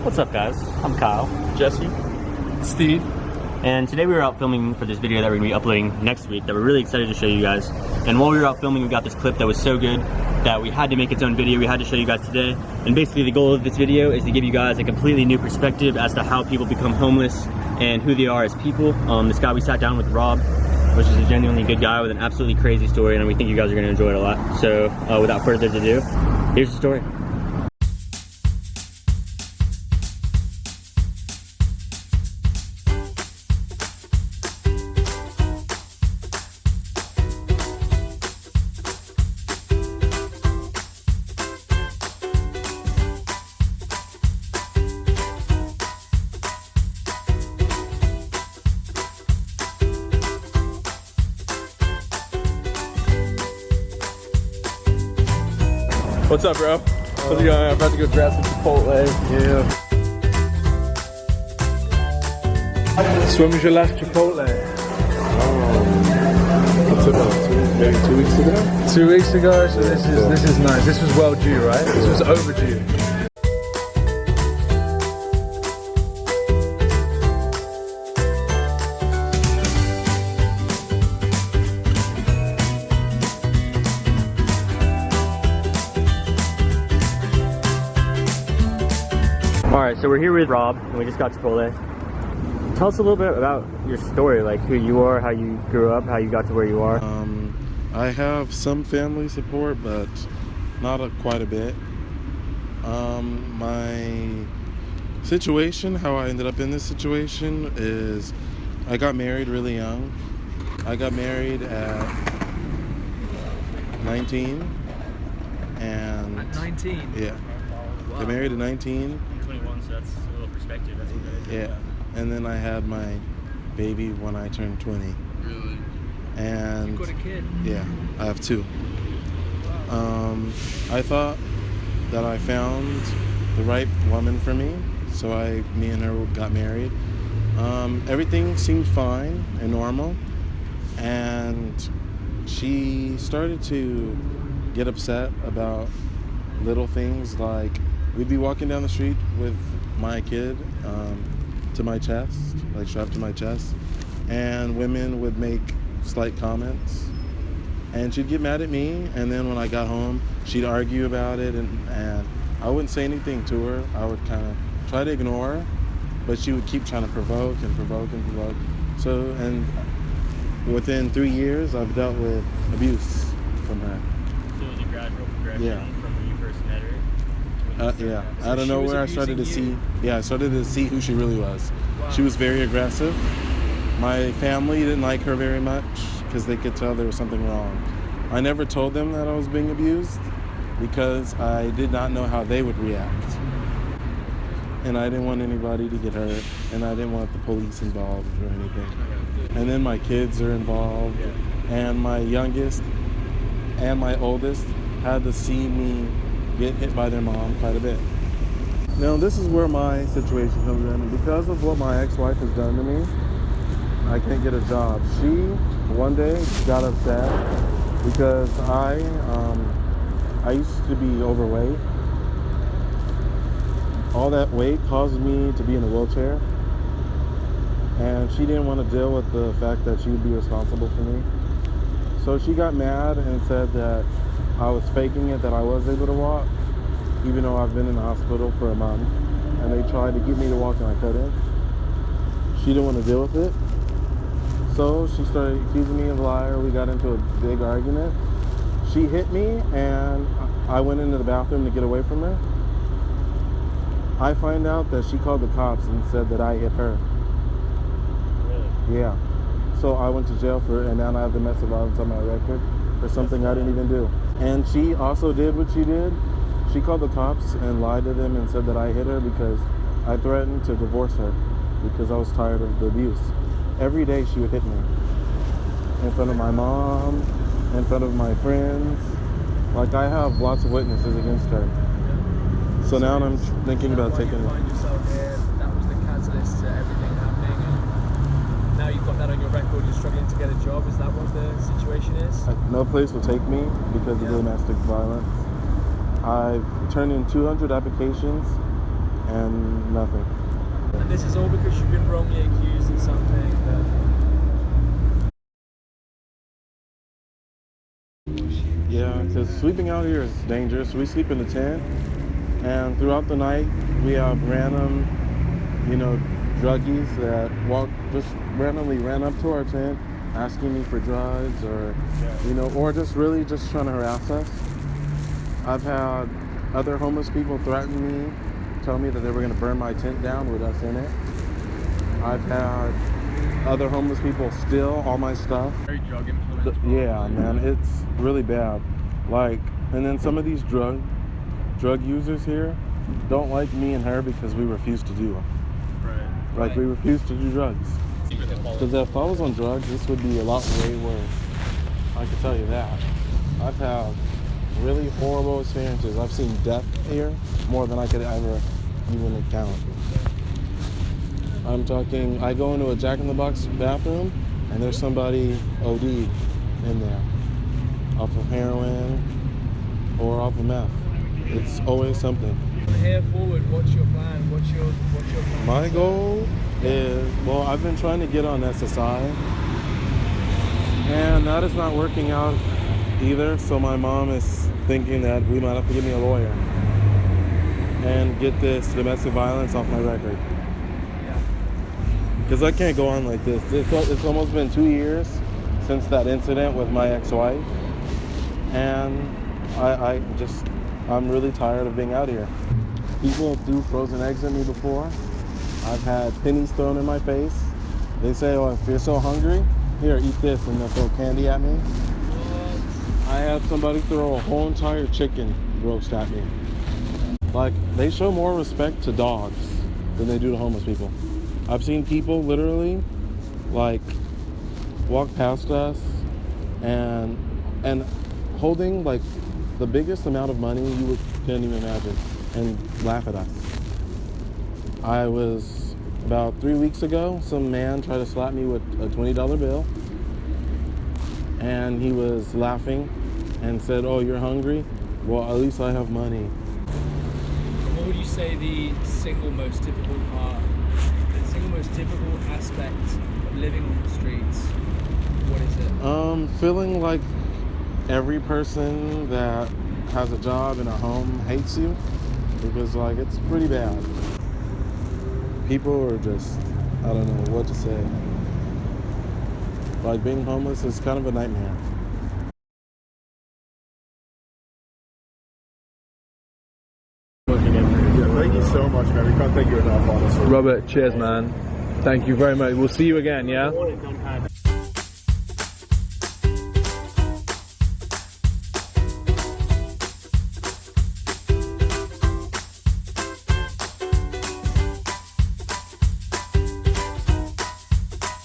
What's up, guys? I'm Kyle, Jesse, Steve, and today we were out filming for this video that we're going to be uploading next week that we're really excited to show you guys. And while we were out filming, we got this clip that was so good that we had to make its own video. We had to show you guys today. And basically the goal of this video is to give you guys a completely new perspective as to how people become homeless and who they are as people. This guy we sat down with, Rob, which is a genuinely good guy with an absolutely crazy story, and we think you guys are going to enjoy it a lot. So without further ado, here's the story. what's up, bro? How's it going? I'm about to go grab some Chipotle. Yeah. So when was your last Chipotle? What's about maybe 2 weeks ago? 2 weeks ago. So this is nice. This was well due, right? This was overdue. Alright, so we're here with Rob, and we just got Chipotle. Tell us a little bit about your story, like who you are, how you grew up, how you got to where you are. I have some family support, but not quite a bit. My situation, how I ended up in this situation is I got married really young. I got married at 19. And At 19? Yeah. Wow. Got married at 19. 21, so that's a little perspective. That's what that is. Yeah. And then I had my baby when I turned 20. Really? And You've got a kid? Yeah, I have 2. I thought that I found the right woman for me, so me and her got married. Everything seemed fine and normal, and she started to get upset about little things, like we'd be walking down the street with my kid to my chest, like strapped to my chest, and women would make slight comments, and she'd get mad at me, and then when I got home she'd argue about it, and I wouldn't say anything to her. I would kind of try to ignore her, but she would keep trying to provoke and provoke and provoke. So, and within 3 years I've dealt with abuse from her. So it was a gradual progression. Yeah. From when you first met her? Yeah, So out of she was nowhere I started to abusing see, I started to see who she really was. Wow. She was very aggressive. My family didn't like her very much because they could tell there was something wrong. I never told them that I was being abused because I did not know how they would react. And I didn't want anybody to get hurt, and I didn't want the police involved or anything. And then my kids are involved, and my youngest and my oldest had to see me get hit by their mom quite a bit. Now this is where my situation comes in. Because of what my ex-wife has done to me, I can't get a job. She one day got upset because I used to be overweight. All that weight caused me to be in a wheelchair, and she didn't want to deal with the fact that she would be responsible for me. So she got mad and said that I was faking it, that I was able to walk, even though I've been in the hospital for a month, and they tried to get me to walk and I couldn't. She didn't want to deal with it, so she started accusing me of a liar. We got into a big argument. She hit me, and I went into the bathroom to get away from her. I find out that she called the cops and said that I hit her. Really? Yeah. So I went to jail for it, and now I have domestic violence on my record for something I didn't even do. And she also did what she did. She called the cops and lied to them and said that I hit her because I threatened to divorce her because I was tired of the abuse. Every day she would hit me. In front of my mom, in front of my friends. Like, I have lots of witnesses against her. So now I'm thinking about taking it. You find yourself here, that was the catalyst to everything happening, and now you've got that on your record, you're struggling to get a job. Is that what the situation is? No place will take me because of domestic violence. I've turned in 200 applications, and nothing. And this is all because you've been wrongly accused of something that... Yeah, because sleeping out here is dangerous. We sleep in the tent, and throughout the night we have random, druggies that just randomly ran up to our tent asking me for drugs, or or just trying to harass us. I've had other homeless people threaten me, tell me that they were going to burn my tent down with us in it. I've had other homeless people steal all my stuff. Very drug influenced. Yeah, man, it's really bad. And then some of these drug users here don't like me and her because we refuse to do them. Right. We refuse to do drugs. Because if I was on drugs, this would be a lot way worse. I can tell you that. I've had really horrible experiences. I've seen death here more than I could ever even account. I'm talking, I go into a Jack in the Box bathroom and there's somebody OD'd in there off of heroin or off of meth. It's always something. From here forward, what's your plan? What's your plan? My goal is, well, I've been trying to get on SSI, and that is not working out either. So my mom is thinking that we might have to get me a lawyer and get this domestic violence off my record. Because I can't go on like this. It's almost been 2 years since that incident with my ex-wife, and I'm really tired of being out here. People threw frozen eggs at me before. I've had pennies thrown in my face. They say, oh, if you're so hungry, here, eat this, and they'll throw candy at me. I had somebody throw a whole entire chicken roast at me. They show more respect to dogs than they do to homeless people. I've seen people literally, walk past us and holding, the biggest amount of money you can't even imagine, and laugh at us. About 3 weeks ago, some man tried to slap me with a $20 bill, and he was laughing and said, oh, you're hungry? Well, at least I have money. What would you say the single most difficult aspect of living on the streets? What is it? Feeling like every person that has a job in a home hates you, because it's pretty bad. People are just, I don't know what to say. Being homeless is kind of a nightmare. Thank you so much, man. We can't thank you enough, honestly. Robert, cheers, man. Thank you very much. We'll see you again, yeah?